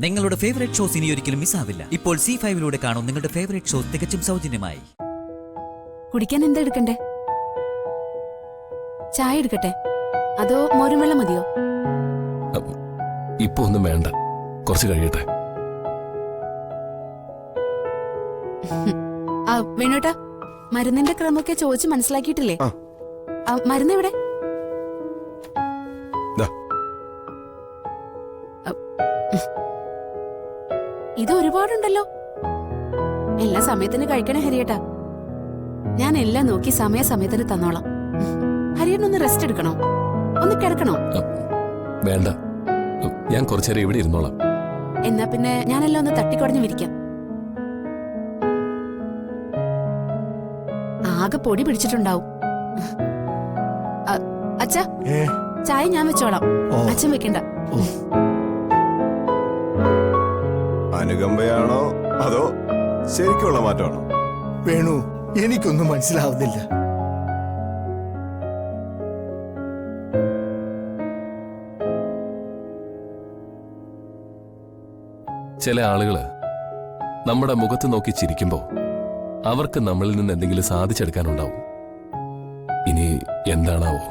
നിങ്ങളുടെ favourite shows ഇനി ഒരിക്കലും മിസ്സാവില്ല. ഇപ്പോൾ C5 കാണും നിങ്ങളുടെ ഫേവറേറ്റ് ഷോസ് തികച്ചും സൗജന്യമായി. കുടിക്കാൻ എന്താ എടുക്കണ്ടേ? ചായ എടുക്കട്ടെ അതോ മോരും വെള്ളം മതിയോ? ഇപ്പൊ ഒന്നും വേണ്ട, കുറച്ച് കഴിയട്ടെ. വേണോട്ടാ, മരുന്നിന്റെ ക്രമമൊക്കെ ചോദിച്ച് മനസ്സിലാക്കിയിട്ടില്ലേ? മരുന്ന് എവിടെ? ഇത് ഒരുപാടുണ്ടല്ലോ. എല്ലാ സമയത്തിന് കഴിക്കണേ ഹരിയേട്ടാ. ഞാൻ എല്ലാം നോക്കി സമയത്തിന് തന്നോളാം. ഹരിയേട്ടനൊന്ന് റെസ്റ്റ് എടുക്കണോ? ഒന്ന് കിടക്കണോ? വേണ്ട, ഞാൻ കുറച്ചേരം ഇവിടെ ഇരുന്നോളാം. എന്നാ പിന്നെ ഞാനെല്ലാം ഒന്ന് തട്ടിക്കുടഞ്ഞു വിരിക്കാം. ആകെ പൊടി പിടിച്ചിട്ടുണ്ടാവും. അച്ഛാ, ചായ ഞാൻ വെച്ചോളാം, അച്ഛൻ വെക്കണ്ട. അനുകമ്പയാണോ അതോ ശരിക്കുള്ള മാറ്റമാണോ? വേണു, എനിക്കൊന്നും മനസ്സിലാവുന്നില്ല. ചില ആളുകള് നമ്മുടെ മുഖത്ത് നോക്കി ചിരിക്കുമ്പോ അവർക്ക് നമ്മളിൽ നിന്ന് എന്തെങ്കിലും സാധിച്ചെടുക്കാനുണ്ടാവും. ഇനി എന്താണാവോ?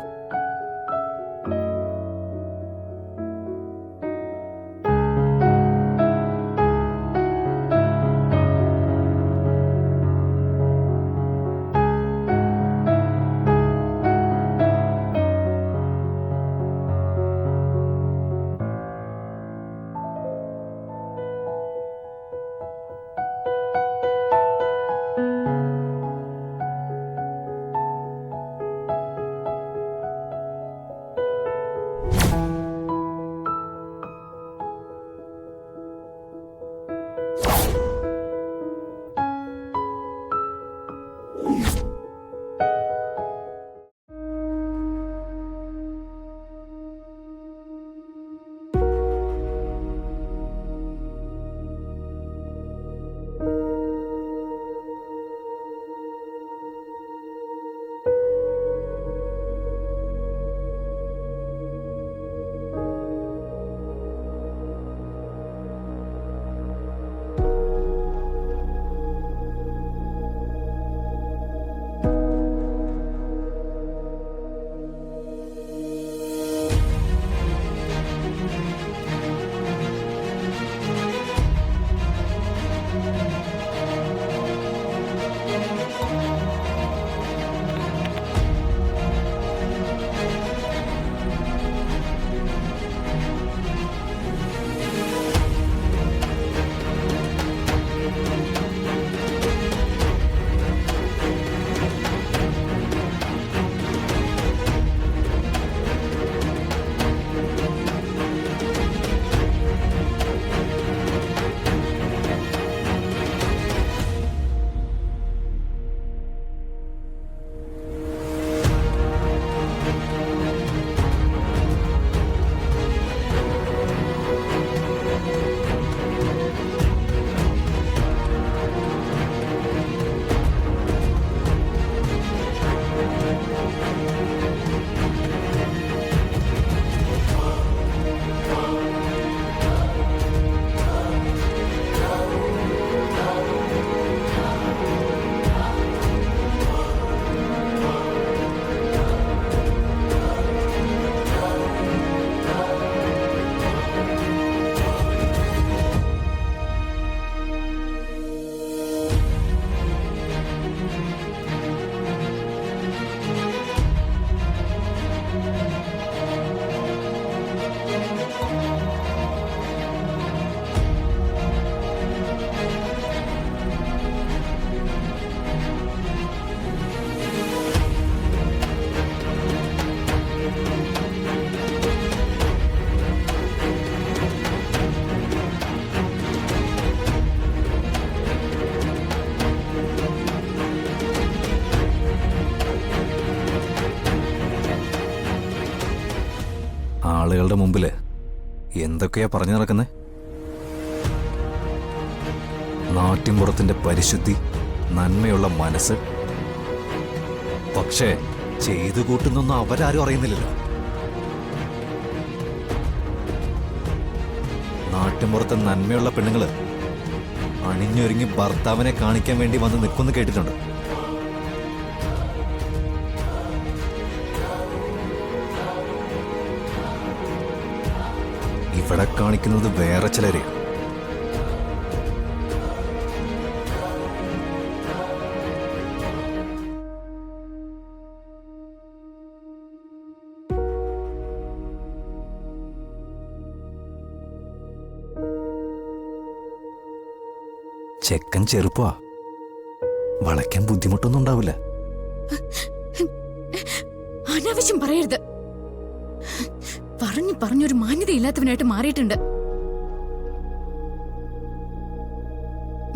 ആളുകളുടെ മുമ്പില് എന്തൊക്കെയാ പറഞ്ഞു നടക്കുന്നേ? നാട്ടിൻപുറത്തിന്റെ പരിശുദ്ധി, നന്മയുള്ള മനസ്സ്. പക്ഷേ ചെയ്തു കൂട്ടുന്നൊന്നും അവരാരും അറിയുന്നില്ലല്ലോ. നാട്ടിൻപുറത്തെ നന്മയുള്ള പെണ്ണുങ്ങള് അണിഞ്ഞൊരുങ്ങി ഭർത്താവിനെ കാണിക്കാൻ വേണ്ടി വന്ന് നിൽക്കുമെന്ന് കേട്ടിട്ടുണ്ട്. ഇവിടെ കാണിക്കുന്നത് വേറെ ചിലരെയാണ്. ചെക്കൻ ചെറുപ്പാ, വളയ്ക്കാൻ ബുദ്ധിമുട്ടൊന്നും ഉണ്ടാവില്ല. അനാവശ്യം പറയരുത്. പറഞ്ഞൊരു മാന്യതയില്ലാത്തവനായിട്ട് മാറിയിട്ടുണ്ട്.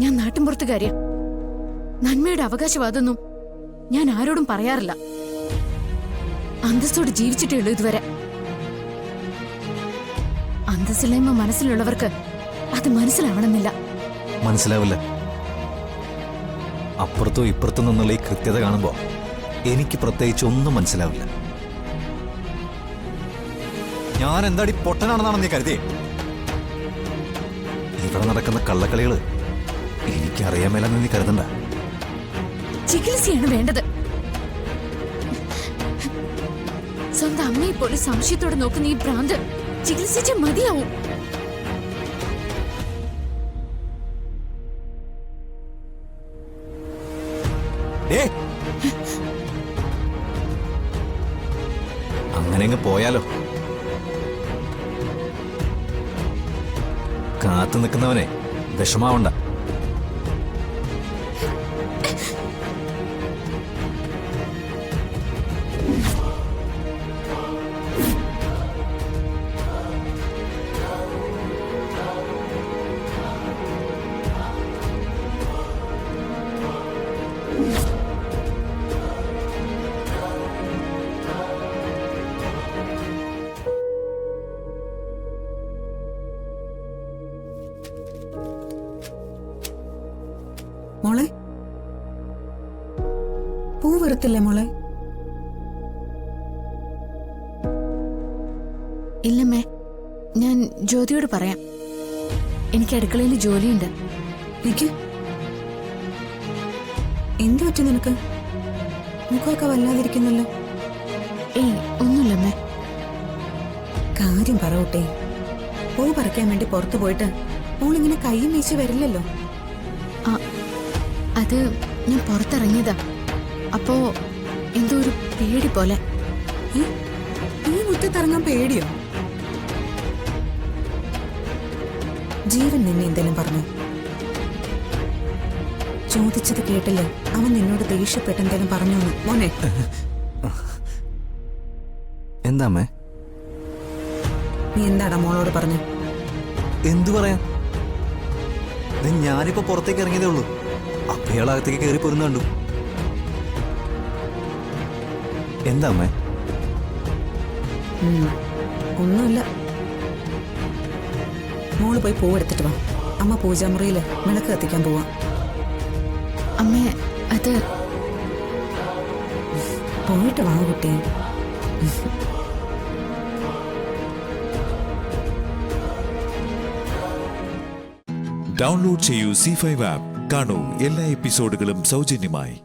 ഞാൻ നാട്ടിൻപുറത്തുകാരിയാ. നന്മയുടെ അവകാശവാദമൊന്നും ഞാൻ ആരോടും പറയാറില്ല. അന്തസ്സോട് ജീവിച്ചിട്ടേ ഉള്ളൂ ഇതുവരെ. അന്തസ്സില്ലായ്മ മനസ്സിലുള്ളവർക്ക് അത് മനസ്സിലാവണമെന്നില്ല. മനസ്സിലാവില്ല. അപ്പുറത്തോ ഇപ്പുറത്തോ നിന്നുള്ള ഈ കൃത്യത കാണുമ്പോ എനിക്ക് പ്രത്യേകിച്ച് ഒന്നും മനസ്സിലാവില്ല. ഞാൻ എന്താടി പൊട്ടനാണെന്നാണ് നീ കരുതിയേ? ഇവിടെ നടക്കുന്ന കള്ളക്കളികള് എനിക്കറിയാൻ മേലെന്ന് നീ കരുതണ്ട. ചികിത്സയാണ് വേണ്ടത്. സ്വന്തം അമ്മയെ പോലെ സംശയത്തോടെ നോക്കുന്ന ഈ ഭ്രാന്ത് ചികിത്സിച്ച് മതിയാവും. അങ്ങനെ അങ്ങ് പോയാലോ? കാത്തു നിൽക്കുന്നവനെ വിഷമാവണ്ട. മോളെ, പൂ വെറുത്തില്ലേ മോളെ? ഇല്ലമ്മേ, ഞാൻ ജ്യോതിയോട് പറയാം. എനിക്ക് അടുക്കളയിൽ ജോലിയുണ്ട്. നിക്ക്. എന്തു പറ്റി നിനക്ക്? മുഖമൊക്കെ വല്ലാതിരിക്കുന്നല്ലോ. ഏയ്, ഒന്നുമില്ലമ്മേ. കാര്യം പറവട്ടെ. പൂ പറിക്കാൻ വേണ്ടി പുറത്തു പോയിട്ട് മോളിങ്ങനെ കൈയും വീശി വരില്ലല്ലോ. അത് ഞാൻ പുറത്തിറങ്ങിയതാ. അപ്പോ എന്തോ ഒരു പേടി പോലെ. ഈ മുറ്റത്തിറങ്ങാൻ പേടിയോ? ജീവൻ നിന്നെ എന്തെങ്കിലും പറഞ്ഞു? ചോദിച്ചത് കേട്ടില്ല. അവൻ നിന്നോട് ദേഷ്യപ്പെട്ട് എന്തെങ്കിലും പറഞ്ഞോന്ന് മോനെ? എന്താമ്മേ? നീ എന്താടാ മോളോട് പറഞ്ഞു? എന്തു പറയാൻ? ഞാനിപ്പോ പുറത്തേക്ക് ഇറങ്ങിയതേ ഉള്ളൂ. അപ്പൊ ഇയാളകത്തേക്ക് കയറി പോരുന്ന കണ്ടു. എന്താ അമ്മേ? ഒന്നുമില്ല. മോള് പോയി പൂവെടുത്തിട്ട് വാ. അമ്മ പൂജാമുറിയില് വിളക്ക് കത്തിക്കാൻ പോവാ. അമ്മേ, അത് പോയിട്ട് വാ കുട്ടി. ഡൗൺലോഡ് ചെയ്യൂ C5 ആപ്പ്. കാണൂ എല്ലാ എപ്പിസോഡുകളും സൗജന്യമായി.